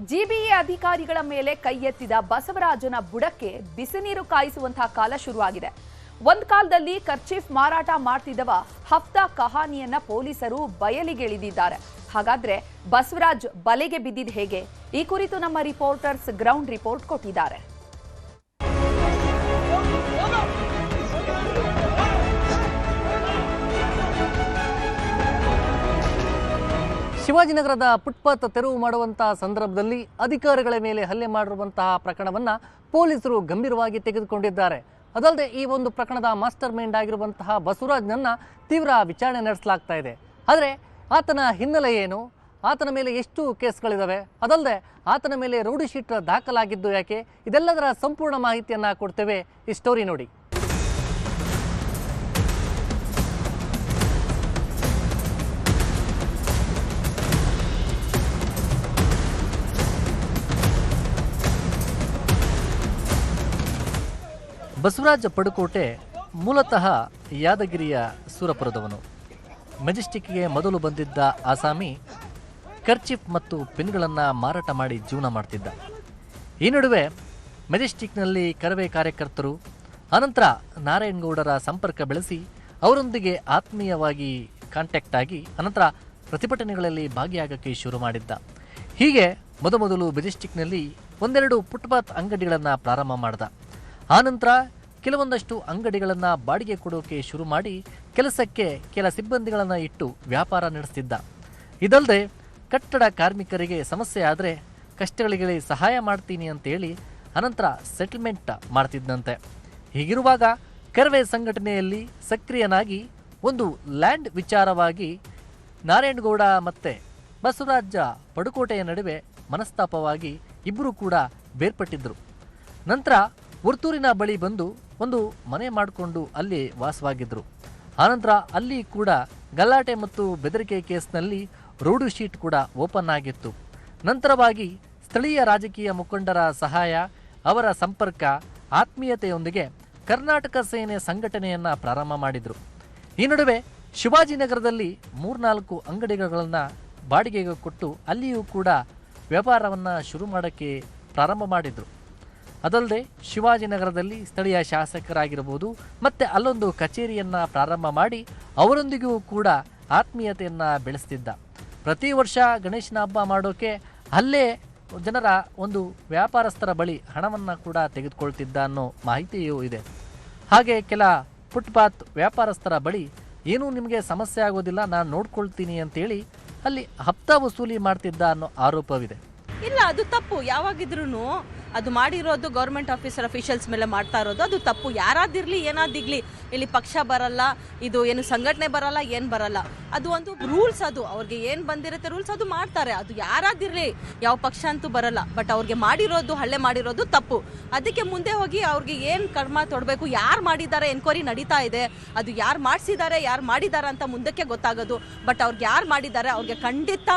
GBA ಅಧಿಕಾರಿಗಳ ಮೇಲೆ ಕೈ ಎತ್ತಿದ ಬಸವರಾಜನ ಬುಡಕ್ಕೆ ಬಿಸಿನೀರು ಕಾಯಿಸುವಂತಹ ಕಾಲ ಶುರುವಾಗಿದೆ. ಒಂದ್ ಕಾಲದಲ್ಲಿ ಕರ್ಚೀಫ್ ಮಾರಾಟ ಮಾಡ್ತಿದ್ದವ ಹಫ್ತಾ ಕಹಾನಿಯನ್ನ ಪೊಲೀಸರು ಬಯಲಿಗೆಳೆದಿದ್ದಾರೆ. ಹಾಗಾದ್ರೆ ಬಸವರಾಜ್ ಬಲೆಗೆ ಬಿದ್ದಿದ್ ಹೇಗೆ? ಈ ಕುರಿತು ನಮ್ಮ ರಿಪೋರ್ಟರ್ಸ್ ಗ್ರೌಂಡ್ ರಿಪೋರ್ಟ್ ಕೊಟ್ಟಿದ್ದಾರೆ. ಶಿವಾಜಿನಗರದ ಫುಟ್ಪಾತ್ ತೆರವು ಮಾಡುವಂತಹ ಸಂದರ್ಭದಲ್ಲಿ ಅಧಿಕಾರಿಗಳ ಮೇಲೆ ಹಲ್ಲೆ ಮಾಡಿರುವಂತಹ ಪ್ರಕರಣವನ್ನು ಪೊಲೀಸರು ಗಂಭೀರವಾಗಿ ತೆಗೆದುಕೊಂಡಿದ್ದಾರೆ. ಅದಲ್ಲದೆ ಈ ಒಂದು ಪ್ರಕರಣದ ಮಾಸ್ಟರ್ ಮೈಂಡ್ ಆಗಿರುವಂತಹ ಬಸವರಾಜ್ನನ್ನು ತೀವ್ರ ವಿಚಾರಣೆ ನಡೆಸಲಾಗ್ತಾ ಇದೆ. ಆದರೆ ಆತನ ಹಿನ್ನೆಲೆ ಏನು, ಆತನ ಮೇಲೆ ಎಷ್ಟು ಕೇಸ್ಗಳಿದ್ದಾವೆ, ಅದಲ್ಲದೆ ಆತನ ಮೇಲೆ ರೌಡಿ ಶೀಟ್ ದಾಖಲಾಗಿದ್ದು ಯಾಕೆ, ಇದೆಲ್ಲದರ ಸಂಪೂರ್ಣ ಮಾಹಿತಿಯನ್ನು ಕೊಡ್ತೇವೆ. ಈ ಸ್ಟೋರಿ ನೋಡಿ. ಬಸವರಾಜ ಪಡುಕೋಟೆ ಮೂಲತಃ ಯಾದಗಿರಿಯ ಸೂರಪುರದವನು. ಮೆಜೆಸ್ಟಿಕ್ಗೆ ಮೊದಲು ಬಂದಿದ್ದ ಆಸಾಮಿ ಕರ್ಚಿಫ್ ಮತ್ತು ಪೆನ್ಗಳನ್ನು ಮಾರಾಟ ಮಾಡಿ ಜೀವನ ಮಾಡ್ತಿದ್ದ. ಈ ನಡುವೆ ಮೆಜೆಸ್ಟಿಕ್ನಲ್ಲಿ ಕರವೇ ಕಾರ್ಯಕರ್ತರು, ಅನಂತರ ನಾರಾಯಣಗೌಡರ ಸಂಪರ್ಕ ಬೆಳೆಸಿ ಅವರೊಂದಿಗೆ ಆತ್ಮೀಯವಾಗಿ ಕಾಂಟ್ಯಾಕ್ಟ್ ಆಗಿ ಅನಂತರ ಪ್ರತಿಭಟನೆಗಳಲ್ಲಿ ಭಾಗಿಯಾಗಕ್ಕೆ ಶುರು ಮಾಡಿದ್ದ. ಹೀಗೆ ಮೊದಮೊದಲು ಮೆಜೆಸ್ಟಿಕ್ನಲ್ಲಿ ಒಂದೆರಡು ಫುಟ್ಪಾತ್ ಅಂಗಡಿಗಳನ್ನು ಪ್ರಾರಂಭ ಮಾಡ್ದ. ಆನಂತರ ಕೆಲವೊಂದಷ್ಟು ಅಂಗಡಿಗಳನ್ನು ಬಾಡಿಗೆ ಕೊಡೋಕೆ ಶುರು ಮಾಡಿ ಕೆಲಸಕ್ಕೆ ಕೆಲ ಸಿಬ್ಬಂದಿಗಳನ್ನು ಇಟ್ಟು ವ್ಯಾಪಾರ ನಡೆಸ್ತಿದ್ದ. ಇದಲ್ಲದೆ ಕಟ್ಟಡ ಕಾರ್ಮಿಕರಿಗೆ ಸಮಸ್ಯೆ ಆದರೆ ಕಷ್ಟಗಳಿಗೆ ಸಹಾಯ ಮಾಡ್ತೀನಿ ಅಂತೇಳಿ ಅನಂತರ ಸೆಟಲ್ಮೆಂಟ್ ಮಾಡ್ತಿದ್ದಂತೆ. ಹೀಗಿರುವಾಗ ಕರವೇ ಸಂಘಟನೆಯಲ್ಲಿ ಸಕ್ರಿಯನಾಗಿ ಒಂದು ಲ್ಯಾಂಡ್ ವಿಚಾರವಾಗಿ ನಾರಾಯಣಗೌಡ ಮತ್ತು ಬಸವರಾಜ ಪಡುಕೋಟೆಯ ನಡುವೆ ಮನಸ್ತಾಪವಾಗಿ ಇಬ್ಬರು ಕೂಡ ಬೇರ್ಪಟ್ಟಿದ್ದರು. ನಂತರ ವರ್ತೂರಿನ ಬಳಿ ಬಂದು ಒಂದು ಮನೆ ಮಾಡಿಕೊಂಡು ಅಲ್ಲಿ ವಾಸವಾಗಿದ್ದರು. ಆನಂತರ ಅಲ್ಲಿ ಕೂಡ ಗಲಾಟೆ ಮತ್ತು ಬೆದರಿಕೆ ಕೇಸ್ನಲ್ಲಿ ರೋಡು ಶೀಟ್ ಕೂಡ ಓಪನ್ ಆಗಿತ್ತು. ನಂತರವಾಗಿ ಸ್ಥಳೀಯ ರಾಜಕೀಯ ಮುಖಂಡರ ಸಹಾಯ, ಅವರ ಸಂಪರ್ಕ, ಆತ್ಮೀಯತೆಯೊಂದಿಗೆ ಕರ್ನಾಟಕ ಸೇನೆ ಸಂಘಟನೆಯನ್ನು ಪ್ರಾರಂಭ ಮಾಡಿದರು. ಈ ನಡುವೆ ಶಿವಾಜಿನಗರದಲ್ಲಿ 3-4 ಅಂಗಡಿಗಳನ್ನು ಬಾಡಿಗೆಗೆ ಕೊಟ್ಟು ಅಲ್ಲಿಯೂ ಕೂಡ ವ್ಯಾಪಾರವನ್ನು ಶುರು ಮಾಡೋಕ್ಕೆ ಪ್ರಾರಂಭ ಮಾಡಿದರು. ಅದಲ್ಲದೆ ಶಿವಾಜಿನಗರದಲ್ಲಿ ಸ್ಥಳೀಯ ಶಾಸಕರಾಗಿರ್ಬೋದು ಮತ್ತು ಅಲ್ಲೊಂದು ಕಚೇರಿಯನ್ನು ಪ್ರಾರಂಭ ಮಾಡಿ ಅವರೊಂದಿಗೂ ಕೂಡ ಆತ್ಮೀಯತೆಯನ್ನು ಬೆಳೆಸ್ತಿದ್ದ. ಪ್ರತಿ ವರ್ಷ ಗಣೇಶನ ಹಬ್ಬ ಮಾಡೋಕ್ಕೆ ಅಲ್ಲೇ ಜನರ ಒಂದು ವ್ಯಾಪಾರಸ್ಥರ ಬಳಿ ಹಣವನ್ನು ಕೂಡ ತೆಗೆದುಕೊಳ್ತಿದ್ದ ಅನ್ನೋ ಮಾಹಿತಿಯೂ ಇದೆ. ಹಾಗೆ ಕೆಲ ಫುಟ್ಪಾತ್ ವ್ಯಾಪಾರಸ್ಥರ ಬಳಿ ಏನೂ ನಿಮಗೆ ಸಮಸ್ಯೆ ಆಗೋದಿಲ್ಲ, ನಾನು ನೋಡ್ಕೊಳ್ತೀನಿ ಅಂತೇಳಿ ಅಲ್ಲಿ ಹಪ್ತಾ ವಸೂಲಿ ಮಾಡ್ತಿದ್ದ ಅನ್ನೋ ಆರೋಪವಿದೆ. ಇಲ್ಲ, ಅದು ತಪ್ಪು. ಯಾವಾಗಿದ್ರೂ ಅದು ಮಾಡಿರೋದು ಗೌರ್ಮೆಂಟ್ ಅಫಿಷಿಯಲ್ಸ್ ಮೇಲೆ ಮಾಡ್ತಾ ಇರೋದು ಅದು ತಪ್ಪು. ಯಾರಾದಿರಲಿ ಏನಾದಿಗ್ಲಿ ಇಲ್ಲಿ ಪಕ್ಷ ಬರಲ್ಲ, ಇದು ಏನು ಸಂಘಟನೆ ಬರಲ್ಲ, ಏನು ಬರಲ್ಲ. ಅದು ಒಂದು ರೂಲ್ಸ್, ಅದು ಅವ್ರಿಗೆ ಏನು ಬಂದಿರುತ್ತೆ ರೂಲ್ಸ್ ಅದು ಮಾಡ್ತಾರೆ. ಅದು ಯಾರಾದಿರಲಿ, ಯಾವ ಪಕ್ಷ ಅಂತೂ ಬರಲ್ಲ. ಬಟ್ ಅವ್ರಿಗೆ ಮಾಡಿರೋದು, ಹಲ್ಲೆ ಮಾಡಿರೋದು ತಪ್ಪು. ಅದಕ್ಕೆ ಮುಂದೆ ಹೋಗಿ ಅವ್ರಿಗೆ ಏನು ಕರ್ಮ ತೊಡಬೇಕು, ಯಾರು ಮಾಡಿದ್ದಾರೆ ಎನ್ಕ್ವೈರಿ ನಡೀತಾ ಇದೆ. ಅದು ಯಾರು ಮಾಡಿಸಿದ್ದಾರೆ, ಯಾರು ಮಾಡಿದ್ದಾರೆ ಅಂತ ಮುಂದಕ್ಕೆ ಗೊತ್ತಾಗೋದು. ಬಟ್ ಅವ್ರಿಗೆ ಯಾರು ಮಾಡಿದ್ದಾರೆ ಅವ್ರಿಗೆ ಖಂಡಿತ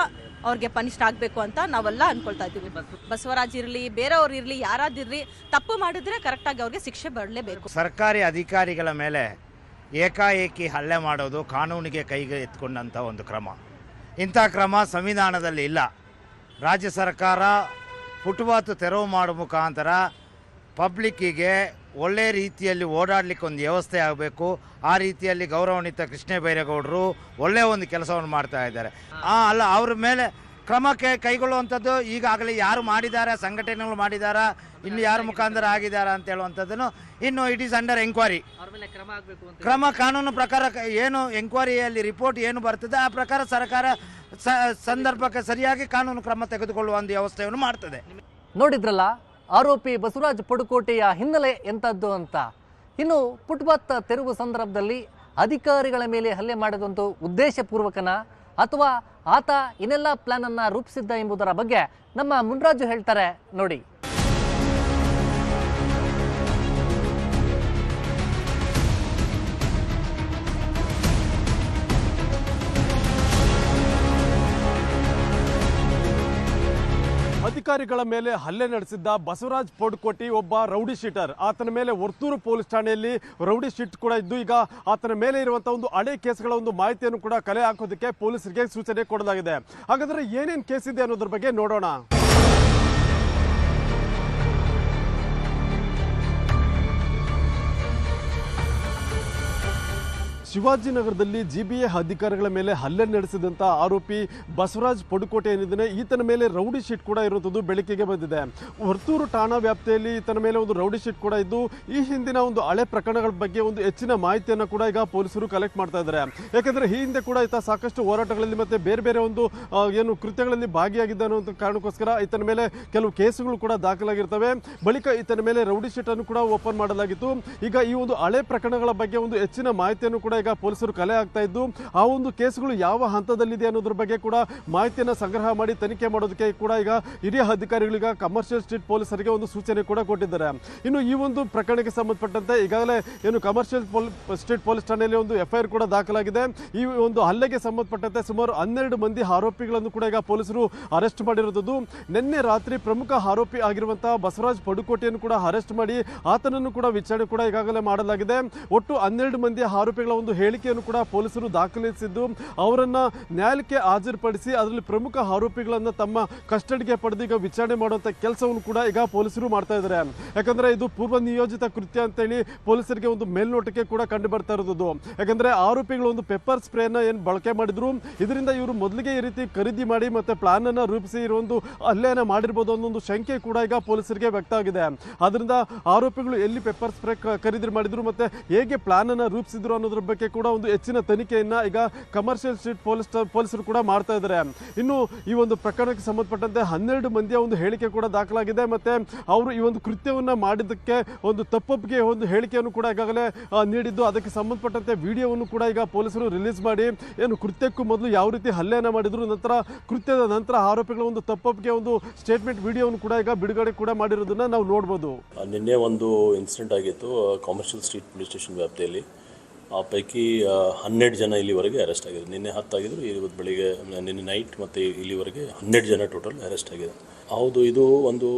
ಅವ್ರಿಗೆ ಪನಿಷ್ಠ ಆಗಬೇಕು ಅಂತ ನಾವೆಲ್ಲ ಅನ್ಕೊಳ್ತಾ ಇದ್ದೀವಿ. ಬಸವರಾಜ್ ಇರಲಿ, ಬೇರೆಯವ್ರು ಇರಲಿ, ಯಾರಾದಿರಲಿ ತಪ್ಪು ಮಾಡಿದ್ರೆ ಕರೆಕ್ಟಾಗಿ ಅವ್ರಿಗೆ ಶಿಕ್ಷೆ ಬರಲೇಬೇಕು. ಸರ್ಕಾರಿ ಅಧಿಕಾರಿಗಳ ಮೇಲೆ ಏಕಾಏಕಿ ಹಲ್ಲೆ ಮಾಡೋದು ಕಾನೂನಿಗೆ ಕೈಗೆ ಎತ್ಕೊಂಡಂಥ ಒಂದು ಕ್ರಮ. ಇಂಥ ಕ್ರಮ ಸಂವಿಧಾನದಲ್ಲಿ ಇಲ್ಲ. ರಾಜ್ಯ ಸರ್ಕಾರ ಫುಟ್ಪಾತ್ ತೆರವು ಮಾಡೋ ಮುಖಾಂತರ ಪಬ್ಲಿಕ್ಕಿಗೆ ಒಳ್ಳೆಯ ರೀತಿಯಲ್ಲಿ ಓಡಾಡಲಿಕ್ಕೆ ಒಂದು ವ್ಯವಸ್ಥೆ ಆಗಬೇಕು. ಆ ರೀತಿಯಲ್ಲಿ ಗೌರವಾನ್ವಿತ ಕೃಷ್ಣ ಬೈರೇಗೌಡರು ಒಳ್ಳೆಯ ಒಂದು ಕೆಲಸವನ್ನು ಮಾಡ್ತಾ ಇದ್ದಾರೆ. ಅಲ್ಲ, ಅವ್ರ ಮೇಲೆ ಕ್ರಮಕ್ಕೆ ಕೈಗೊಳ್ಳುವಂಥದ್ದು ಈಗಾಗಲೇ ಯಾರು ಮಾಡಿದ್ದಾರೆ, ಸಂಘಟನೆಗಳು ಮಾಡಿದಾರಾ, ಇನ್ನು ಯಾರ ಮುಖಾಂತರ ಆಗಿದ್ದಾರೆ ಅಂತ ಹೇಳುವಂಥದ್ದನ್ನು ಇನ್ನು ಇಟ್ ಈಸ್ ಅಂಡರ್ ಎಂಕ್ವೈರಿ. ಕ್ರಮ ಕಾನೂನು ಪ್ರಕಾರ ಏನು ಎಂಕ್ವೈರಿಯಲ್ಲಿ ರಿಪೋರ್ಟ್ ಏನು ಬರ್ತದೆ ಆ ಪ್ರಕಾರ ಸರ್ಕಾರ ಸಂದರ್ಭಕ್ಕೆ ಸರಿಯಾಗಿ ಕಾನೂನು ಕ್ರಮ ತೆಗೆದುಕೊಳ್ಳುವ ಒಂದು ವ್ಯವಸ್ಥೆಯನ್ನು ಮಾಡ್ತದೆ. ನೋಡಿದ್ರಲ್ಲ ಆರೋಪಿ ಬಸವರಾಜ ಪಡುಕೋಟೆಯ ಹಿನ್ನೆಲೆ ಎಂಥದ್ದು ಅಂತ. ಇನ್ನು ಫುಟ್ಪಾತ್ ತೆರವು ಸಂದರ್ಭದಲ್ಲಿ ಅಧಿಕಾರಿಗಳ ಮೇಲೆ ಹಲ್ಲೆ ಮಾಡಿದಂತೂ ಉದ್ದೇಶಪೂರ್ವಕನ ಅಥವಾ ಆತ ಇನ್ನೆಲ್ಲ ಪ್ಲಾನ್ ಅನ್ನ ರೂಪಿಸಿದ್ದ ಎಂಬುದರ ಬಗ್ಗೆ ನಮ್ಮ ಮುನ್ರಾಜು ಹೇಳ್ತಾರೆ ನೋಡಿ. ಅಧಿಕಾರಿಗಳ ಮೇಲೆ ಹಲ್ಲೆ ನಡೆಸಿದ್ದ ಬಸವರಾಜ್ ಪಡುಕೋಟೆ ಒಬ್ಬ ರೌಡಿ ಶೀಟರ್. ಆತನ ಮೇಲೆ ವರ್ತೂರು ಪೊಲೀಸ್ ಠಾಣೆಯಲ್ಲಿ ರೌಡಿ ಶೀಟ್ ಕೂಡ ಇದ್ದು ಈಗ ಆತನ ಮೇಲೆ ಇರುವಂತಹ ಒಂದು ಹಳೆ ಕೇಸ್ಗಳ ಒಂದು ಮಾಹಿತಿಯನ್ನು ಕೂಡ ಕಲೆ ಹಾಕೋದಕ್ಕೆ ಪೊಲೀಸರಿಗೆ ಸೂಚನೆ ಕೊಡಲಾಗಿದೆ. ಹಾಗಾದ್ರೆ ಏನೇನು ಕೇಸ್ ಇದೆ ಅನ್ನೋದ್ರ ಬಗ್ಗೆ ನೋಡೋಣ. ಶಿವಾಜಿನಗರದಲ್ಲಿ ಜಿಬಿಎ ಅಧಿಕಾರಿಗಳ ಮೇಲೆ ಹಲ್ಲೆ ನಡೆಸಿದಂಥ ಆರೋಪಿ ಬಸವರಾಜ್ ಪಡುಕೋಟೆ ಏನಿದ್ದಾನೆ ಈತನ ಮೇಲೆ ರೌಡಿ ಶೀಟ್ ಕೂಡ ಇರುವಂಥದ್ದು ಬೆಳಕಿಗೆ ಬಂದಿದೆ. ವರ್ತೂರು ಠಾಣಾ ವ್ಯಾಪ್ತಿಯಲ್ಲಿ ಈತನ ಮೇಲೆ ಒಂದು ರೌಡಿ ಶೀಟ್ ಕೂಡ ಇದ್ದು ಈ ಹಿಂದಿನ ಒಂದು ಹಳೆ ಪ್ರಕರಣಗಳ ಬಗ್ಗೆ ಒಂದು ಹೆಚ್ಚಿನ ಮಾಹಿತಿಯನ್ನು ಕೂಡ ಈಗ ಪೊಲೀಸರು ಕಲೆಕ್ಟ್ ಮಾಡ್ತಾ ಇದ್ದಾರೆ. ಯಾಕಂದರೆ ಈ ಹಿಂದೆ ಕೂಡ ಈತ ಸಾಕಷ್ಟು ಹೋರಾಟಗಳಲ್ಲಿ ಮತ್ತು ಬೇರೆ ಬೇರೆ ಒಂದು ಏನು ಕೃತ್ಯಗಳಲ್ಲಿ ಭಾಗಿಯಾಗಿದ್ದ ಅನ್ನೋ ಕಾರಣಕ್ಕೋಸ್ಕರ ಈತನ ಮೇಲೆ ಕೆಲವು ಕೇಸುಗಳು ಕೂಡ ದಾಖಲಾಗಿರ್ತವೆ. ಬಳಿಕ ಈತನ ಮೇಲೆ ರೌಡಿ ಶೀಟ್ ಅನ್ನು ಕೂಡ ಓಪನ್ ಮಾಡಲಾಗಿತ್ತು. ಈಗ ಈ ಒಂದು ಹಳೆ ಪ್ರಕರಣಗಳ ಬಗ್ಗೆ ಒಂದು ಹೆಚ್ಚಿನ ಮಾಹಿತಿಯನ್ನು ಕೂಡ ಈಗ ಪೊಲೀಸರು ಕಲೆ ಆಗ್ತಾ ಇದ್ದು ಆ ಒಂದು ಕೇಸುಗಳು ಯಾವ ಹಂತದಲ್ಲಿದೆ ಅನ್ನೋದ್ರ ಬಗ್ಗೆ ಕೂಡ ಮಾಹಿತಿಯನ್ನು ಸಂಗ್ರಹ ಮಾಡಿ ತನಿಖೆ ಮಾಡೋದಕ್ಕೆ ಕೂಡ ಈಗ ಹಿರಿಯ ಅಧಿಕಾರಿಗಳಿಗೆ ಕಮರ್ಷಿಯಲ್ ಸ್ಟ್ರೀಟ್ ಪೊಲೀಸರಿಗೆ ಒಂದು ಸೂಚನೆ ಕೂಡ ಕೊಟ್ಟಿದ್ದಾರೆ. ಇನ್ನು ಈ ಒಂದು ಪ್ರಕರಣಕ್ಕೆ ಸಂಬಂಧಪಟ್ಟಂತೆ ಈಗಾಗಲೇ ಏನು ಕಮರ್ಷಿಯಲ್ ಸ್ಟ್ರೀಟ್ ಪೊಲೀಸ್ ಠಾಣೆಯಲ್ಲಿ ಒಂದು FIR ಕೂಡ ದಾಖಲಾಗಿದೆ. ಈ ಒಂದು ಹಲ್ಲೆಗೆ ಸಂಬಂಧಪಟ್ಟಂತೆ ಸುಮಾರು 12 ಮಂದಿ ಆರೋಪಿಗಳನ್ನು ಕೂಡ ಈಗ ಪೊಲೀಸರು ಅರೆಸ್ಟ್ ಮಾಡಿರುವುದು. ನಿನ್ನೆ ರಾತ್ರಿ ಪ್ರಮುಖ ಆರೋಪಿ ಆಗಿರುವಂತಹ ಬಸವರಾಜ್ ಪಡುಕೋಟೆಯನ್ನು ಕೂಡ ಅರೆಸ್ಟ್ ಮಾಡಿ ಆತನನ್ನು ಕೂಡ ವಿಚಾರಣೆ ಕೂಡ ಈಗಾಗಲೇ ಮಾಡಲಾಗಿದೆ. ಒಟ್ಟು 12 ಮಂದಿ ಆರೋಪಿಗಳ ಒಂದು ಹೇಳಿಕೆಯನ್ನು ಕೂಡ ಪೊಲೀಸರು ದಾಖಲಿಸಿದ್ದು ಅವರನ್ನ ನ್ಯಾಯಾಲಯಕ್ಕೆ ಹಾಜರುಪಡಿಸಿ ಅದರಲ್ಲಿ ಪ್ರಮುಖ ಆರೋಪಿಗಳನ್ನು ತಮ್ಮ ಕಸ್ಟಡಿಗೆ ಪಡೆದು ಈಗ ವಿಚಾರಣೆ ಮಾಡುವಂತ ಕೆಲಸವನ್ನು ಕೂಡ ಈಗ ಪೊಲೀಸರು ಮಾಡ್ತಾ ಇದ್ದಾರೆ. ಯಾಕಂದ್ರೆ ಇದು ಪೂರ್ವ ನಿಯೋಜಿತ ಕೃತ್ಯ ಅಂತೇಳಿ ಪೊಲೀಸರಿಗೆ ಒಂದು ಮೇಲ್ನೋಟಕ್ಕೆ ಕೂಡ ಕಂಡು ಬರ್ತಾ ಇರೋದು. ಯಾಕಂದ್ರೆ ಆರೋಪಿಗಳು ಒಂದು ಪೆಪ್ಪರ್ ಸ್ಪ್ರೇನ ಏನು ಬಳಕೆ ಮಾಡಿದ್ರು ಇದರಿಂದ ಇವರು ಮೊದಲಿಗೆ ಈ ರೀತಿ ಖರೀದಿ ಮಾಡಿ ಮತ್ತೆ ಪ್ಲಾನ್ ಅನ್ನ ರೂಪಿಸಿ ಇರುವೊಂದು ಹಲ್ಲೆಯನ್ನ ಮಾಡಿರ್ಬೋದು ಅನ್ನೋ ಒಂದು ಶಂಕೆ ಕೂಡ ಈಗ ಪೊಲೀಸರಿಗೆ ವ್ಯಕ್ತ ಆಗಿದೆ. ಅದರಿಂದ ಆರೋಪಿಗಳು ಎಲ್ಲಿ ಪೆಪ್ಪರ್ ಸ್ಪ್ರೇ ಖರೀದಿ ಮಾಡಿದ್ರು ಮತ್ತೆ ಹೇಗೆ ಪ್ಲಾನ್ ಅನ್ನ ರೂಪಿಸಿದ್ರು ಅನ್ನೋದ್ರ ಬಗ್ಗೆ ಕೂಡ ಒಂದು ಹೆಚ್ಚಿನ ತನಿಖೆಯನ್ನ ಈಗ ಕಮರ್ಷಿಯಲ್ ಸ್ಟ್ರೀಟ್ ಪೊಲೀಸರು ಕೂಡ ಮಾಡ್ತಾ ಇದ್ದಾರೆ. ಇನ್ನು ಈ ಒಂದು ಪ್ರಕರಣಕ್ಕೆ ಸಂಬಂಧಪಟ್ಟಂತೆ 12 ಮಂದಿಯ ಒಂದು ಹೇಳಿಕೆ ಕೂಡ ದಾಖಲಾಗಿದೆ. ಮತ್ತೆ ಅವರು ಈ ಒಂದು ಕೃತ್ಯವನ್ನ ಮಾಡಿದ್ದಕ್ಕೆ ಒಂದು ತಪ್ಪೊಪ್ಪಿಗೆ ಒಂದು ಹೇಳಿಕೆಯನ್ನು ಕೂಡ ಈಗಾಗಲೇ ನೀಡಿದ್ದು ಅದಕ್ಕೆ ಸಂಬಂಧಪಟ್ಟಂತೆ ವಿಡಿಯೋವನ್ನು ಕೂಡ ಈಗ ಪೊಲೀಸರು ರಿಲೀಸ್ ಮಾಡಿ ಏನು ಕೃತ್ಯಕ್ಕೂ ಮೊದಲು ಯಾವ ರೀತಿ ಹಲ್ಲೆಯನ್ನ ಮಾಡಿದ್ರು ನಂತರ ಕೃತ್ಯದ ನಂತರ ಆರೋಪಿಗಳ ಒಂದು ತಪ್ಪೊಪ್ಪಿಗೆ ಒಂದು ಸ್ಟೇಟ್ಮೆಂಟ್ ವಿಡಿಯೋವನ್ನು ಕೂಡ ಈಗ ಬಿಡುಗಡೆ ಕೂಡ ಮಾಡಿರೋದನ್ನ ನಾವು ನೋಡ್ಬೋದು. ನಿನ್ನೆ ಒಂದು ಇನ್ಸಿಡೆಂಟ್ ಆಗಿತ್ತು ಕಮರ್ಷಿಯಲ್ ಸ್ಟ್ರೀಟ್ ಪೊಲೀಸ್ ಸ್ಟೇಷನ್ ವ್ಯಾಪ್ತಿಯಲ್ಲಿ. ಆ ಪೈಕಿ 12 ಜನ ಇಲ್ಲಿವರೆಗೆ ಅರೆಸ್ಟ್ ಆಗಿದೆ. ನಿನ್ನೆ 10 ಆಗಿದ್ರು, ಇವತ್ತು ಬೆಳಿಗ್ಗೆ ನಿನ್ನೆ ನೈಟ್ ಮತ್ತು ಇಲ್ಲಿವರೆಗೆ 12 ಜನ ಟೋಟಲ್ ಅರೆಸ್ಟ್ ಆಗಿದೆ. ಹೌದು, ಇದು ಒಂದು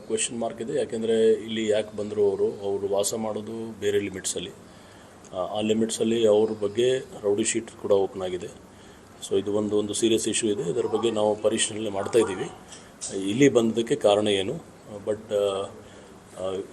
ಕ್ವೆಶ್ಚನ್ ಮಾರ್ಕ್ ಇದೆ. ಯಾಕೆಂದರೆ ಇಲ್ಲಿ ಯಾಕೆ ಬಂದರು ಅವರು ವಾಸ ಮಾಡೋದು ಬೇರೆ ಲಿಮಿಟ್ಸಲ್ಲಿ. ಆ ಲಿಮಿಟ್ಸಲ್ಲಿ ಅವ್ರ ಬಗ್ಗೆ ರೌಡಿ ಶೀಟ್ ಕೂಡ ಓಪನ್ ಆಗಿದೆ. ಸೊ ಇದು ಒಂದು ಸೀರಿಯಸ್ ಇಶ್ಯೂ ಇದೆ. ಇದರ ಬಗ್ಗೆ ನಾವು ಪರಿಶೀಲನೆ ಮಾಡ್ತಾ ಇದ್ದೀವಿ. ಇಲ್ಲಿ ಬಂದದಕ್ಕೆ ಕಾರಣ ಏನು, ಬಟ್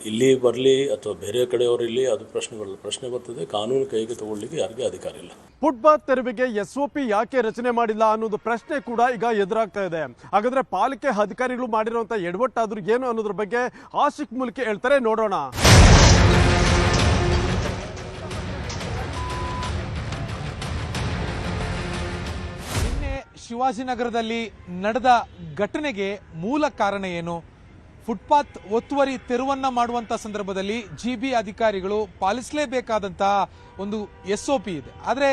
ಇಲ್ಲಿ ಬರಲಿ ಅಥವಾ ಬೇರೆ ಕಡೆಯವರು ಇಲ್ಲಿ ಅದು ಪ್ರಶ್ನೆ ಬರ್ತದೆ. ಕಾನೂನು ಕೈಗೆ ತಗೊಳ್ಳಿಕ್ಕೆ ಯಾರಿಗೆ ಅಧಿಕಾರ ಇಲ್ಲ. ಫುಟ್ಪಾತ್ ತೆರವಿಗೆ SOP ಯಾಕೆ ರಚನೆ ಮಾಡಿಲ್ಲ ಅನ್ನೋದು ಪ್ರಶ್ನೆ ಕೂಡ ಈಗ ಎದುರಾಗ್ತಾ ಇದೆ. ಹಾಗಾದ್ರೆ ಪಾಲಿಕೆ ಅಧಿಕಾರಿಗಳು ಮಾಡಿರುವಂತ ಎಡವಟ್ಟಾದ್ರೂ ಏನು ಅನ್ನೋದ್ರ ಬಗ್ಗೆ ಆಶಿಕ್ ಮೂಲಕ ಹೇಳ್ತಾರೆ, ನೋಡೋಣ. ನಿನ್ನೆ ಶಿವಾಜಿನಗರದಲ್ಲಿ ನಡೆದ ಘಟನೆಗೆ ಮೂಲ ಕಾರಣ ಏನು? ಫುಟ್ಪಾತ್ ಒತ್ತುವರಿ ತೆರವನ್ನ ಮಾಡುವಂತ ಸಂದರ್ಭದಲ್ಲಿ GB ಅಧಿಕಾರಿಗಳು ಪಾಲಿಸಲೇಬೇಕಾದಂತಹ ಒಂದು SOP ಇದೆ. ಆದರೆ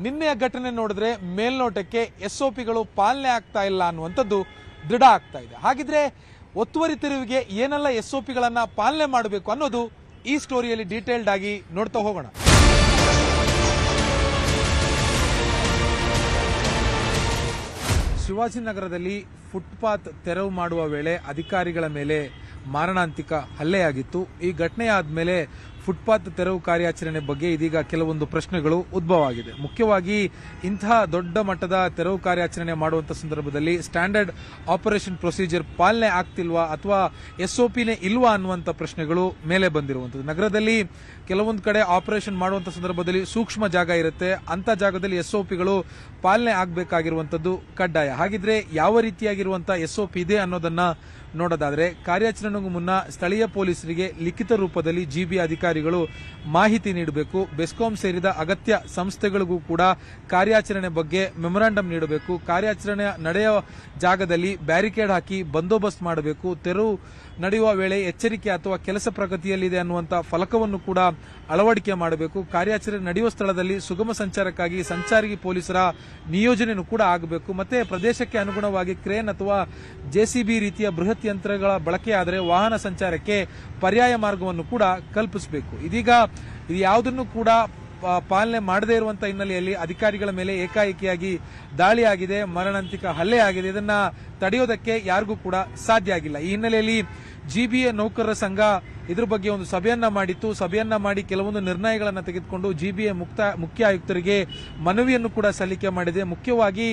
ನಿನ್ನೆಯ ಘಟನೆ ನೋಡಿದ್ರೆ ಮೇಲ್ನೋಟಕ್ಕೆ SOPಗಳು ಪಾಲನೆ ಆಗ್ತಾ ಇಲ್ಲ ಅನ್ನುವಂಥದ್ದು ದೃಢ ಆಗ್ತಾ ಇದೆ. ಹಾಗಿದ್ರೆ ಒತ್ತುವರಿ ತೆರವಿಗೆ ಏನೆಲ್ಲ SOPಗಳನ್ನ ಪಾಲನೆ ಮಾಡಬೇಕು ಅನ್ನೋದು ಈ ಸ್ಟೋರಿಯಲ್ಲಿ ಡೀಟೇಲ್ಡ್ ಆಗಿ ನೋಡ್ತಾ ಹೋಗೋಣ. ಶಿವಾಜಿನಗರದಲ್ಲಿ ಫುಟ್ಪಾತ್ ತೆರವು ಮಾಡುವ ವೇಳೆ ಅಧಿಕಾರಿಗಳ ಮೇಲೆ ಮಾರಣಾಂತಿಕ ಹಲ್ಲೆಯಾಗಿತ್ತು. ಈ ಘಟನೆಯಾದ ಮೇಲೆ ಫುಟ್ಪಾತ್ ತೆರವು ಕಾರ್ಯಾಚರಣೆ ಬಗ್ಗೆ ಇದೀಗ ಕೆಲವೊಂದು ಪ್ರಶ್ನೆಗಳು ಉದ್ಭವ ಆಗಿದೆ. ಮುಖ್ಯವಾಗಿ ಇಂತಹ ದೊಡ್ಡ ಮಟ್ಟದ ತೆರವು ಕಾರ್ಯಾಚರಣೆ ಮಾಡುವಂಥ ಸಂದರ್ಭದಲ್ಲಿ ಸ್ಟ್ಯಾಂಡರ್ಡ್ ಆಪರೇಷನ್ ಪ್ರೊಸೀಜರ್ ಪಾಲನೆ ಆಗ್ತಿಲ್ವಾ ಅಥವಾ SOPನೇ ಇಲ್ವಾ ಅನ್ನುವಂಥ ಪ್ರಶ್ನೆಗಳು ಮೇಲೆ ಬಂದಿರುವಂಥದ್ದು. ನಗರದಲ್ಲಿ ಕೆಲವೊಂದು ಕಡೆ ಆಪರೇಷನ್ ಮಾಡುವಂಥ ಸಂದರ್ಭದಲ್ಲಿ ಸೂಕ್ಷ್ಮ ಜಾಗ ಇರುತ್ತೆ, ಅಂಥ ಜಾಗದಲ್ಲಿ SOPಗಳು ಪಾಲನೆ ಆಗಬೇಕಾಗಿರುವಂಥದ್ದು ಕಡ್ಡಾಯ. ಹಾಗಿದ್ರೆ ಯಾವ ರೀತಿಯಾಗಿರುವಂಥ SOP ಇದೆ ಅನ್ನೋದನ್ನ ನೋಡೋದಾದ್ರೆ ಕಾರ್ಯಾಚರಣೆಗೂ ಮುನ್ನ ಸ್ಥಳೀಯ ಪೊಲೀಸರಿಗೆ ಲಿಖಿತ ರೂಪದಲ್ಲಿ GB ಅಧಿಕಾರಿಗಳು ಮಾಹಿತಿ ನೀಡಬೇಕು. ಬೆಸ್ಕಾಂ ಸೇರಿದ ಅಗತ್ಯ ಸಂಸ್ಥೆಗಳಿಗೂ ಕೂಡ ಕಾರ್ಯಾಚರಣೆ ಬಗ್ಗೆ ಮೆಮೊರಾಂಡಮ್ ನೀಡಬೇಕು. ಕಾರ್ಯಾಚರಣೆ ನಡೆಯುವ ಜಾಗದಲ್ಲಿ ಬ್ಯಾರಿಕೇಡ್ ಹಾಕಿ ಬಂದೋಬಸ್ತ್ ಮಾಡಬೇಕು. ತೆರವು ನಡೆಯುವ ವೇಳೆ ಎಚ್ಚರಿಕೆ ಅಥವಾ ಕೆಲಸ ಪ್ರಗತಿಯಲ್ಲಿದೆ ಅನ್ನುವಂಥ ಫಲಕವನ್ನು ಕೂಡ ಅಳವಡಿಕೆ ಮಾಡಬೇಕು. ಕಾರ್ಯಾಚರಣೆ ನಡೆಯುವ ಸ್ಥಳದಲ್ಲಿ ಸುಗಮ ಸಂಚಾರಕ್ಕಾಗಿ ಸಂಚಾರಿ ಪೊಲೀಸರ ನಿಯೋಜನೆಯೂ ಕೂಡ ಆಗಬೇಕು. ಮತ್ತೆ ಪ್ರದೇಶಕ್ಕೆ ಅನುಗುಣವಾಗಿ ಕ್ರೇನ್ ಅಥವಾ JCB ರೀತಿಯ ಬೃಹತ್ ಯಂತ್ರಗಳ ಬಳಕೆಯಾದರೆ ವಾಹನ ಸಂಚಾರಕ್ಕೆ ಪರ್ಯಾಯ ಮಾರ್ಗವನ್ನು ಕೂಡ ಕಲ್ಪಿಸಬೇಕು. ಇದೀಗ ಇದು ಯಾವುದನ್ನು ಕೂಡ ಪಾಲನೆ ಮಾಡದೇ ಇರುವಂತಹ ಹಿನ್ನೆಲೆಯಲ್ಲಿ ಅಧಿಕಾರಿಗಳ ಮೇಲೆ ಏಕಾಏಕಿಯಾಗಿ ದಾಳಿ ಆಗಿದೆ, ಮಾರಣಾಂತಿಕ ಹಲ್ಲೆ ಆಗಿದೆ. ಇದನ್ನ ತಡೆಯೋದಕ್ಕೆ ಯಾರಿಗೂ ಕೂಡ ಸಾಧ್ಯ ಆಗಿಲ್ಲ. ಈ ಹಿನ್ನೆಲೆಯಲ್ಲಿ GBA ನೌಕರರ ಸಂಘ ಇದ್ರ ಬಗ್ಗೆ ಒಂದು ಸಭೆಯನ್ನ ಮಾಡಿತ್ತು. ಸಭೆಯನ್ನ ಮಾಡಿ ಕೆಲವೊಂದು ನಿರ್ಣಯಗಳನ್ನು ತೆಗೆದುಕೊಂಡು ಜಿಬಿಎ ಮುಖ್ಯ ಆಯುಕ್ತರಿಗೆ ಮನವಿಯನ್ನು ಕೂಡ ಸಲ್ಲಿಕೆ ಮಾಡಿದೆ. ಮುಖ್ಯವಾಗಿ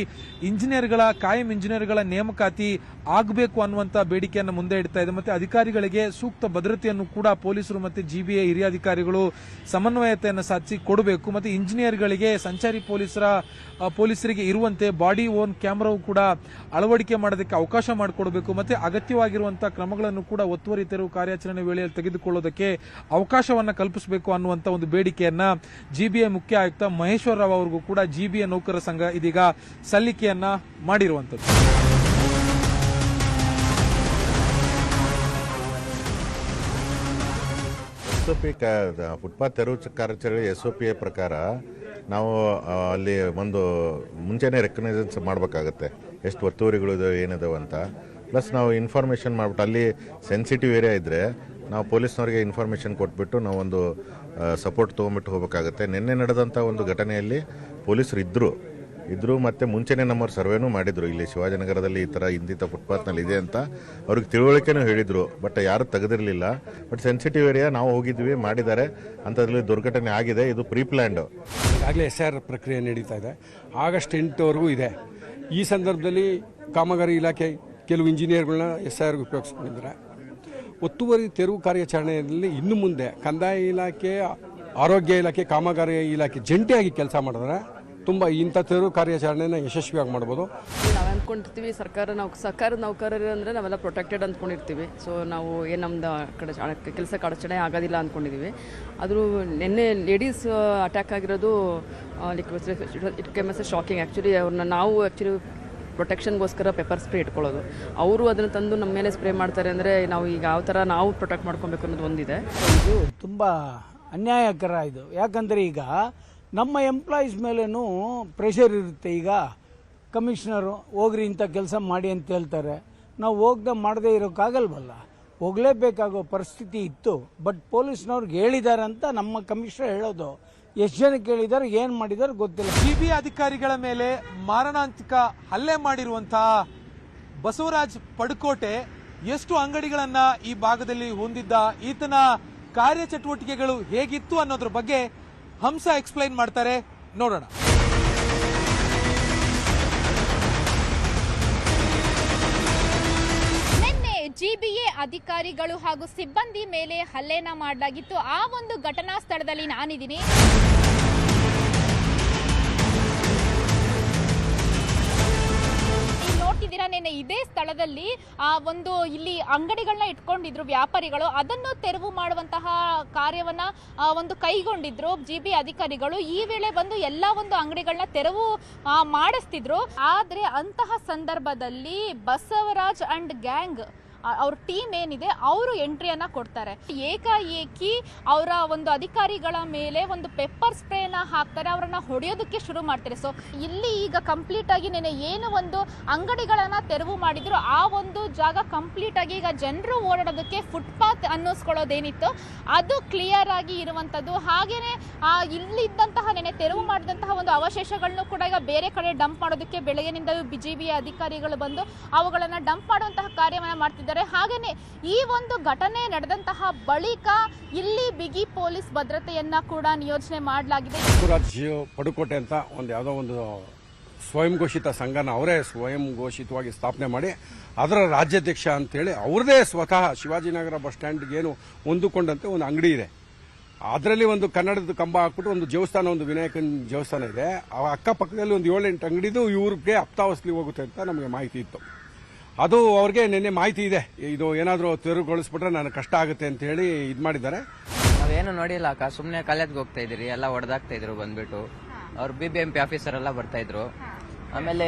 ಕಾಯಂ ಇಂಜಿನಿಯರ್ಗಳ ನೇಮಕಾತಿ ಆಗಬೇಕು ಅನ್ನುವಂತ ಬೇಡಿಕೆಯನ್ನು ಮುಂದೆ ಇಡ್ತಾ ಇದೆ. ಮತ್ತೆ ಅಧಿಕಾರಿಗಳಿಗೆ ಸೂಕ್ತ ಭದ್ರತೆಯನ್ನು ಕೂಡ ಪೊಲೀಸರು ಮತ್ತೆ ಜಿಬಿಎ ಹಿರಿಯ ಅಧಿಕಾರಿಗಳು ಸಮನ್ವಯತೆಯನ್ನು ಸಾಧಿಸಿ ಕೊಡಬೇಕು. ಮತ್ತೆ ಇಂಜಿನಿಯರ್ಗಳಿಗೆ ಸಂಚಾರಿ ಪೊಲೀಸರಿಗೆ ಇರುವಂತೆ ಬಾಡಿ ಓನ್ ಕ್ಯಾಮೆರಾವು ಕೂಡ ಅಳವಡಿಕೆ ಮಾಡೋದಕ್ಕೆ ಅವಕಾಶ ಮಾಡಿಕೊಡಬೇಕು. ಮತ್ತೆ ಅಗತ್ಯವಾಗಿರುವಂತಹ ಕ್ರಮಗಳನ್ನು ಕೂಡ ಒತ್ತುವರಿ ತೆರವು ಕಾರ್ಯಾಚರಣೆ ವೇಳೆಯಲ್ಲಿ ತೆಗೆದುಕೊಳ್ಳೋದಕ್ಕೆ ಅವಕಾಶವನ್ನ ಕಲ್ಪಿಸಬೇಕು ಅನ್ನುವಂತ ಒಂದು ಬೇಡಿಕೆಯನ್ನ ಜಿಬಿಎ ಮುಖ್ಯ ಆಯುಕ್ತ ಮಹೇಶ್ವರ ರಾವ್ ಅವರಿಗೂ ಕೂಡ ಜಿಬಿಎ ನೌಕರರ ಸಂಘ ಇದೀಗ ಸಲ್ಲಿಕೆಯನ್ನ ಮಾಡಿರುವಂತದ್ದು. SOP ಫುಟ್ಪಾತ್ ತೆರವು ಕಾರ್ಯಾಚರಣೆ SOP ಪ್ರಕಾರ ನಾವು ಅಲ್ಲಿ ಒಂದು ಮುಂಚೆನೇ ರೆಕಗ್ನೈಸನ್ಸ್ ಮಾಡಬೇಕಾಗತ್ತೆ, ಎಷ್ಟು ಒತ್ತುವರಿಗಳು ಇದಾವೆ ಏನಿದಾವೆ ಅಂತ. ಪ್ಲಸ್ ನಾವು ಇನ್ಫಾರ್ಮೇಷನ್ ಮಾಡಿಬಿಟ್ಟು ಅಲ್ಲಿ ಸೆನ್ಸಿಟಿವ್ ಏರಿಯಾ ಇದ್ದರೆ ನಾವು ಪೊಲೀಸ್ನವ್ರಿಗೆ ಇನ್ಫಾರ್ಮೇಷನ್ ಕೊಟ್ಬಿಟ್ಟು ನಾವು ಒಂದು ಸಪೋರ್ಟ್ ತೊಗೊಂಬಿಟ್ಟು ಹೋಗಬೇಕಾಗತ್ತೆ. ನಿನ್ನೆ ನಡೆದಂಥ ಒಂದು ಘಟನೆಯಲ್ಲಿ ಪೊಲೀಸರು ಇದ್ದರು ಮತ್ತು ಮುಂಚೆನೇ ನಮ್ಮವ್ರು ಸರ್ವೇನೂ ಮಾಡಿದರು. ಇಲ್ಲಿ ಶಿವಾಜಿನಗರದಲ್ಲಿ ಈ ಥರ ಇಂತಿಂಥ ಫುಟ್ಪಾತ್ನಲ್ಲಿ ಇದೆ ಅಂತ ಅವ್ರಿಗೆ ತಿಳುವಳಿಕೆನೂ ಹೇಳಿದರು, ಬಟ್ ಯಾರೂ ತೆಗೆದಿರಲಿಲ್ಲ. ಬಟ್ ಸೆನ್ಸಿಟಿವ್ ಏರಿಯಾ ನಾವು ಹೋಗಿದ್ವಿ, ಮಾಡಿದ್ದಾರೆ, ಅಂಥದ್ರಲ್ಲಿ ದುರ್ಘಟನೆ ಆಗಿದೆ. ಇದು ಪ್ರೀ ಪ್ಲ್ಯಾಂಡು. ಈಗಾಗಲೇ SIR ಪ್ರಕ್ರಿಯೆ ನಡೀತಾ ಇದೆ, ಆಗಸ್ಟ್ 8ವರೆಗೂ ಇದೆ. ಈ ಸಂದರ್ಭದಲ್ಲಿ ಕಾಮಗಾರಿ ಇಲಾಖೆ ಕೆಲವು ಇಂಜಿನಿಯರ್ಗಳನ್ನ SIRಗೆ ಉಪಯೋಗಿಸ್ಕೊಂಡಿದ್ದಾರೆ. ಒತ್ತುವರಿ ತೆರವು ಕಾರ್ಯಾಚರಣೆಯಲ್ಲಿ ಇನ್ನು ಮುಂದೆ ಕಂದಾಯ ಇಲಾಖೆ, ಆರೋಗ್ಯ ಇಲಾಖೆ, ಕಾಮಗಾರಿ ಇಲಾಖೆ ಜಂಟಿಯಾಗಿ ಕೆಲಸ ಮಾಡಿದ್ರೆ ತುಂಬ ಇಂಥ ತೆರವು ಕಾರ್ಯಾಚರಣೆನ ಯಶಸ್ವಿಯಾಗಿ ಮಾಡ್ಬೋದು. ನಾವು ಅಂದ್ಕೊಂಡಿರ್ತೀವಿ ಸರ್ಕಾರದ ನೌಕರರು ಅಂದರೆ ನಾವೆಲ್ಲ ಪ್ರೊಟೆಕ್ಟೆಡ್ ಅಂದ್ಕೊಂಡಿರ್ತೀವಿ. ಸೊ ನಾವು ನಮ್ದು ಕೆಲಸ ಅಡಚಣೆ ಆಗೋದಿಲ್ಲ ಅಂದ್ಕೊಂಡಿದ್ದೀವಿ. ಆದರೂ ನಿನ್ನೆ ಲೇಡೀಸ್ ಅಟ್ಯಾಕ್ ಆಗಿರೋದು ಇಟ್ ಕೆಮ್ ಎಸ್ ಶಾಕಿಂಗ್. ಆ್ಯಕ್ಚುಲಿ ಅವ್ರನ್ನ ನಾವು ಪ್ರೊಟೆಕ್ಷನ್ಗೋಸ್ಕರ ಪೆಪ್ಪರ್ ಸ್ಪ್ರೇ ಇಟ್ಕೊಳ್ಳೋದು, ಅವರು ಅದನ್ನು ತಂದು ನಮ್ಮ ಮೇಲೆ ಸ್ಪ್ರೇ ಮಾಡ್ತಾರೆ ಅಂದರೆ ನಾವು ಈಗ ಯಾವ ಥರ ನಾವು ಪ್ರೊಟೆಕ್ಟ್ ಮಾಡ್ಕೊಬೇಕು ಅನ್ನೋದು ಒಂದಿದೆ. ಇದು ತುಂಬ ಅನ್ಯಾಯಕರ ಇದು. ಯಾಕಂದರೆ ಈಗ ನಮ್ಮ ಎಂಪ್ಲಾಯೀಸ್ ಮೇಲೇನೂ ಪ್ರೆಷರ್ ಇರುತ್ತೆ. ಈಗ ಕಮಿಷನರು ಹೋಗ್ರಿ ಇಂಥ ಕೆಲಸ ಮಾಡಿ ಅಂತ ಹೇಳ್ತಾರೆ, ನಾವು ಮಾಡದೇ ಇರೋಕ್ಕಾಗಲ್ವಲ್ಲ, ಹೋಗಲೇಬೇಕಾಗೋ ಪರಿಸ್ಥಿತಿ ಇತ್ತು. ಬಟ್ ಪೊಲೀಸ್ನವ್ರಿಗೆ ಹೇಳಿದ್ದಾರೆ ಅಂತ ನಮ್ಮ ಕಮಿಷನರ್ ಹೇಳೋದು. ಎಷ್ಟು ಜನಕ್ಕೆ ಹೇಳಿದ್ದಾರೆ, ಏನು ಮಾಡಿದ್ದಾರೆ ಗೊತ್ತಿಲ್ಲ. ಜಿಬಿಎ ಅಧಿಕಾರಿಗಳ ಮೇಲೆ ಮಾರಣಾಂತಿಕ ಹಲ್ಲೆ ಮಾಡಿರುವಂತಹ ಬಸವರಾಜ್ ಪಡುಕೋಟೆ ಎಷ್ಟು ಅಂಗಡಿಗಳನ್ನ ಈ ಭಾಗದಲ್ಲಿ ಹೊಂದಿದ್ದ, ಈತನ ಕಾರ್ಯಚಟುವಟಿಕೆಗಳು ಹೇಗಿತ್ತು ಅನ್ನೋದ್ರ ಬಗ್ಗೆ ಹಂಸ ಎಕ್ಸ್ಪ್ಲೈನ್ ಮಾಡ್ತಾರೆ, ನೋಡೋಣ. ನಿನ್ನೆ ಜಿಬಿಎ ಅಧಿಕಾರಿಗಳು ಹಾಗೂ ಸಿಬ್ಬಂದಿ ಮೇಲೆ ಹಲ್ಲೆನ ಮಾಡಲಾಗಿತ್ತು. ಆ ಒಂದು ಘಟನಾ ಸ್ಥಳದಲ್ಲಿ ನಾನಿದ್ದೀನಿ. ನೋಡ್ತಿದ್ದೀರಾ, ನಿನ್ನೆ ಇದೇ ಸ್ಥಳದಲ್ಲಿ ಇಲ್ಲಿ ಅಂಗಡಿಗಳನ್ನ ಇಟ್ಕೊಂಡಿದ್ರು ವ್ಯಾಪಾರಿಗಳು, ಅದನ್ನು ತೆರವು ಮಾಡುವಂತಹ ಕಾರ್ಯವನ್ನ ಕೈಗೊಂಡಿದ್ರು ಜಿಬಿಎ ಅಧಿಕಾರಿಗಳು. ಈ ವೇಳೆ ಬಂದು ಎಲ್ಲ ಒಂದು ಅಂಗಡಿಗಳನ್ನ ತೆರವು ಮಾಡಿಸ್ತಿದ್ರು. ಆದ್ರೆ ಅಂತಹ ಸಂದರ್ಭದಲ್ಲಿ ಬಸವರಾಜ್ ಅಂಡ್ ಗ್ಯಾಂಗ್ ಅವ್ರ ಟೀಮ್ ಏನಿದೆ ಅವರು ಎಂಟ್ರಿಯನ್ನ ಕೊಡ್ತಾರೆ. ಏಕಾಏಕಿ ಅವರ ಒಂದು ಅಧಿಕಾರಿಗಳ ಮೇಲೆ ಒಂದು ಪೆಪ್ಪರ್ ಸ್ಪ್ರೇನ ಹಾಕ್ತಾರೆ, ಅವರನ್ನ ಹೊಡೆಯೋದಕ್ಕೆ ಶುರು ಮಾಡ್ತಾರೆ. ಸೊ ಇಲ್ಲಿ ಈಗ ಕಂಪ್ಲೀಟ್ ಆಗಿ ನೆನೆ ಏನು ಒಂದು ಅಂಗಡಿಗಳನ್ನ ತೆರವು ಮಾಡಿದ್ರು, ಆ ಒಂದು ಜಾಗ ಕಂಪ್ಲೀಟ್ ಆಗಿ ಈಗ ಜನರು ಓಡಾಡೋದಕ್ಕೆ ಫುಟ್ಪಾತ್ ಅನ್ನಿಸ್ಕೊಳ್ಳೋದೇನಿತ್ತು ಅದು ಕ್ಲಿಯರ್ ಆಗಿ ಇರುವಂತದ್ದು. ಹಾಗೇನೆ ಇಲ್ಲಿದ್ದಂತಹ ನೆನೆ ತೆರವು ಮಾಡಿದಂತಹ ಒಂದು ಅವಶೇಷಗಳನ್ನು ಕೂಡ ಈಗ ಬೇರೆ ಕಡೆ ಡಂಪ್ ಮಾಡೋದಕ್ಕೆ ಬೆಳಗ್ಗೆನಿಂದ ಜಿಬಿಎ ಅಧಿಕಾರಿಗಳು ಬಂದು ಅವುಗಳನ್ನ ಡಂಪ್ ಮಾಡುವಂತಹ ಕಾರ್ಯವನ್ನ ಮಾಡ್ತಿದ್ದಾರೆ. ಹಾಗೇನೆ ಈ ಒಂದು ಘಟನೆ ನಡೆದಂತಹ ಬಳಿಕ ಇಲ್ಲಿ ಬಿಗಿ ಪೊಲೀಸ್ ಭದ್ರತೆಯನ್ನ ಕೂಡ ನಿಯೋಜನೆ ಮಾಡಲಾಗಿದೆ. ಬಸವರಾಜ್ ಪಡುಕೋಟೆ ಅಂತ ಯಾವುದೋ ಒಂದು ಸ್ವಯಂ ಘೋಷಿತ ಸಂಘನ ಅವರೇ ಸ್ವಯಂ ಘೋಷಿತವಾಗಿ ಸ್ಥಾಪನೆ ಮಾಡಿ ಅದರ ರಾಜ್ಯಾಧ್ಯಕ್ಷ ಅಂತೇಳಿ ಅವ್ರದೇ ಸ್ವತಃ ಶಿವಾಜಿನಗರ ಬಸ್ ಸ್ಟ್ಯಾಂಡ್ಗೆ ಏನು ಹೊಂದಿಕೊಂಡಂತೆ ಒಂದು ಅಂಗಡಿ ಇದೆ. ಅದರಲ್ಲಿ ಒಂದು ಕನ್ನಡದ ಕಂಬ ಹಾಕ್ಬಿಟ್ಟು ಒಂದು ದೇವಸ್ಥಾನ, ಒಂದು ವಿನಾಯಕನ ದೇವಸ್ಥಾನ ಇದೆ. ಆ ಅಕ್ಕಪಕ್ಕದಲ್ಲಿ ಒಂದು 7-8 ಅಂಗಡಿದು ಇವ್ರಿಗೆ ಹಪ್ತಾವಸ್ಲಿ ಹೋಗುತ್ತೆ ಅಂತ ನಮಗೆ ಮಾಹಿತಿ ಇತ್ತು. ಅದು ಅವ್ರಿಗೆ ನಿನ್ನೆ ಮಾಹಿತಿ ಇದೆ, ಇದು ಏನಾದರೂ ತೆರವುಗೊಳಿಸ್ಬಿಟ್ರೆ ನನಗೆ ಕಷ್ಟ ಆಗುತ್ತೆ ಅಂತ ಹೇಳಿ ಇದು ಮಾಡಿದ್ದಾರೆ. ನಾವೇನು ನೋಡಿಲ್ಲ ಅಕ್ಕ, ಸುಮ್ಮನೆ ಕಾಲೇಜ್ಗೆ ಹೋಗ್ತಾ ಇದ್ರಿ, ಎಲ್ಲ ಹೊಡೆದಾಗ್ತಾ ಇದ್ರು ಬಂದ್ಬಿಟ್ಟು. ಅವ್ರು BBMP ಆಫೀಸರ್ ಎಲ್ಲ ಬರ್ತಾ ಇದ್ರು. ಆಮೇಲೆ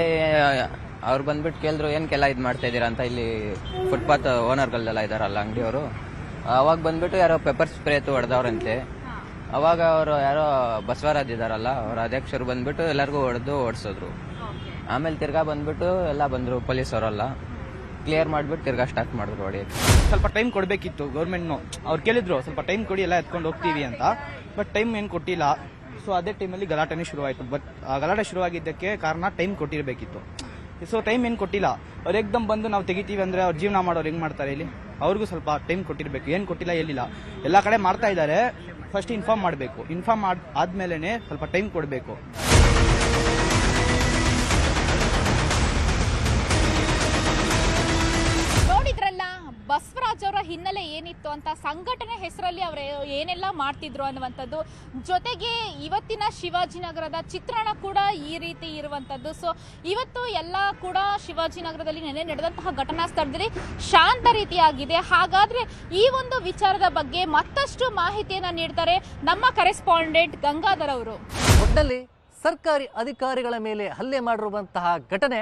ಅವ್ರು ಬಂದ್ಬಿಟ್ಟು ಕೇಳಿದ್ರು ಏನಕ್ಕೆಲ್ಲ ಇದು ಮಾಡ್ತಾ ಇದ್ದೀರಾ ಅಂತ, ಇಲ್ಲಿ ಫುಟ್ಪಾತ್ ಓನರ್ಗಳೆಲ್ಲ ಇದಾರಲ್ಲ ಅಂಗಡಿಯವರು. ಅವಾಗ ಬಂದ್ಬಿಟ್ಟು ಯಾರೋ ಪೆಪ್ಪರ್ ಸ್ಪ್ರೇ ಹೊಡೆದವ್ರಂತೆ. ಅವಾಗ ಅವರು ಯಾರೋ ಬಸವರಾಜ್ ಇದಾರಲ್ಲ ಅವ್ರ ಅಧ್ಯಕ್ಷರು ಬಂದ್ಬಿಟ್ಟು ಎಲ್ಲರಿಗೂ ಓಡಿಸಿದ್ರು. ಆಮೇಲೆ ತಿರ್ಗಾ ಬಂದ್ಬಿಟ್ಟು ಎಲ್ಲ ಬಂದ್ರು ಪೊಲೀಸವರೆಲ್ಲ ಕ್ಲಿಯರ್ ಮಾಡಿಬಿಟ್ಟು ತಿರ್ಗಾ ಸ್ಟಾರ್ಟ್ ಮಾಡಿದ್ರು ಹೊಡೆಯೋಕ್ಕೆ. ಸ್ವಲ್ಪ ಟೈಮ್ ಕೊಡಬೇಕಿತ್ತು ಗೌರ್ಮೆಂಟ್ನು. ಅವ್ರು ಕೇಳಿದ್ರು ಸ್ವಲ್ಪ ಟೈಮ್ ಕೊಡಿ, ಎಲ್ಲ ಎತ್ಕೊಂಡು ಹೋಗ್ತೀವಿ ಅಂತ. ಬಟ್ ಟೈಮ್ ಏನು ಕೊಟ್ಟಿಲ್ಲ. ಸೊ ಅದೇ ಟೈಮಲ್ಲಿ ಗಲಾಟೆನೇ ಶುರುವಾಯಿತು. ಬಟ್ ಆ ಗಲಾಟೆ ಶುರುವಾಗಿದ್ದಕ್ಕೆ ಕಾರಣ ಟೈಮ್ ಕೊಟ್ಟಿರಬೇಕಿತ್ತು. ಸೊ ಟೈಮ್ ಏನು ಕೊಟ್ಟಿಲ್ಲ. ಅವ್ರು ಏಕ್ದಮ್ ಬಂದು ನಾವು ತೆಗಿತೀವಿ ಅಂದರೆ ಅವ್ರ ಜೀವನ ಮಾಡೋರು ಹೆಂಗೆ ಮಾಡ್ತಾರೆ ಇಲ್ಲಿ? ಅವ್ರಿಗೂ ಸ್ವಲ್ಪ ಟೈಮ್ ಕೊಟ್ಟಿರಬೇಕು. ಏನು ಕೊಟ್ಟಿಲ್ಲ, ಏನಿಲ್ಲ, ಎಲ್ಲ ಕಡೆ ಮಾಡ್ತಾ ಇದ್ದಾರೆ. ಫಸ್ಟ್ ಇನ್ಫಾರ್ಮ್ ಮಾಡಬೇಕು. ಇನ್ಫಾರ್ಮ್ ಆದ್ಮೇಲೆ ಸ್ವಲ್ಪ ಟೈಮ್ ಕೊಡಬೇಕು. ನೋಡಿದ್ರಲ್ಲ ಬಸವರಾಜ್ ಅವರ ಹಿನ್ನೆಲೆ ಏನಿತ್ತು ಅಂತ, ಸಂಘಟನೆ ಹೆಸರಲ್ಲಿ ಅವರು ಏನೆಲ್ಲ ಮಾಡ್ತಿದ್ರು ಅನ್ನುವಂಥದ್ದು, ಜೊತೆಗೆ ಇವತ್ತಿನ ಶಿವಾಜಿನಗರದ ಚಿತ್ರಣ ಕೂಡ ಈ ರೀತಿ ಇರುವಂಥದ್ದು. ಸೊ ಇವತ್ತು ಎಲ್ಲ ಕೂಡ ಶಿವಾಜಿನಗರದಲ್ಲಿ ನೆನೆ ನಡೆದಂತಹ ಘಟನಾ ಸ್ಥಳದಲ್ಲಿ ಶಾಂತ ರೀತಿಯಾಗಿದೆ. ಹಾಗಾದ್ರೆ ಈ ಒಂದು ವಿಚಾರದ ಬಗ್ಗೆ ಮತ್ತಷ್ಟು ಮಾಹಿತಿಯನ್ನ ನೀಡ್ತಾರೆ ನಮ್ಮ ಕರೆಸ್ಪಾಂಡೆಂಟ್ ಗಂಗಾಧರ್ ಅವರು. ಒಟ್ಟಿನಲ್ಲಿ ಸರ್ಕಾರಿ ಅಧಿಕಾರಿಗಳ ಮೇಲೆ ಹಲ್ಲೆ ಮಾಡಿರುವಂತಹ ಘಟನೆ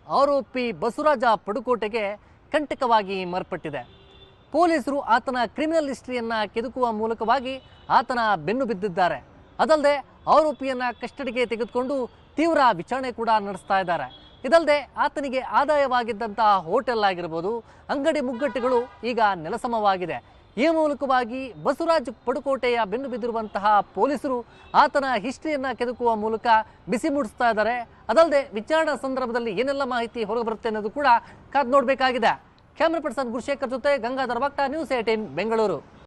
ಆರೋಪಿ ಬಸವರಾಜ ಪಡುಕೋಟೆಗೆ ಕಂಟಕವಾಗಿ ಮಾರ್ಪಟ್ಟಿದೆ. ಪೊಲೀಸರು ಆತನ ಕ್ರಿಮಿನಲ್ ಹಿಸ್ಟ್ರಿಯನ್ನು ಕೆದಕುವ ಮೂಲಕವಾಗಿ ಆತನ ಬೆನ್ನು ಬಿದ್ದಿದ್ದಾರೆ. ಅದಲ್ಲದೆ ಆರೋಪಿಯನ್ನು ಕಸ್ಟಡಿಗೆ ತೆಗೆದುಕೊಂಡು ತೀವ್ರ ವಿಚಾರಣೆ ಕೂಡ ನಡೆಸ್ತಾ ಇದ್ದಾರೆ. ಇದಲ್ಲದೆ ಆತನಿಗೆ ಆದಾಯವಾಗಿದ್ದಂತಹ ಹೋಟೆಲ್ ಆಗಿರ್ಬೋದು, ಅಂಗಡಿ ಮುಗ್ಗಟ್ಟುಗಳು ಈಗ ನೆಲಸಮವಾಗಿದೆ. ಈ ಮೂಲಕವಾಗಿ ಬಸವರಾಜ್ ಪಡುಕೋಟೆಯ ಬೆನ್ನು ಬಿದ್ದಿರುವಂತಹ ಪೊಲೀಸರು ಆತನ ಹಿಸ್ಟ್ರಿಯನ್ನು ಕೆದಕುವ ಮೂಲಕ ಬಿಸಿ ಮೂಡಿಸ್ತಾ ಇದ್ದಾರೆ. ಅದಲ್ಲದೆ ವಿಚಾರಣಾ ಸಂದರ್ಭದಲ್ಲಿ ಏನೆಲ್ಲ ಮಾಹಿತಿ ಹೊರಗೆ ಬರುತ್ತೆ ಅನ್ನೋದು ಕೂಡ ಕಾದು ನೋಡಬೇಕಾಗಿದೆ. ಕ್ಯಾಮರಾ ಪರ್ಸನ್ ಗುರುಶೇಖರ್ ಜೊತೆ ಗಂಗಾಧರ್ ಭಕ್ತ, ನ್ಯೂಸ್ 18 ಬೆಂಗಳೂರು.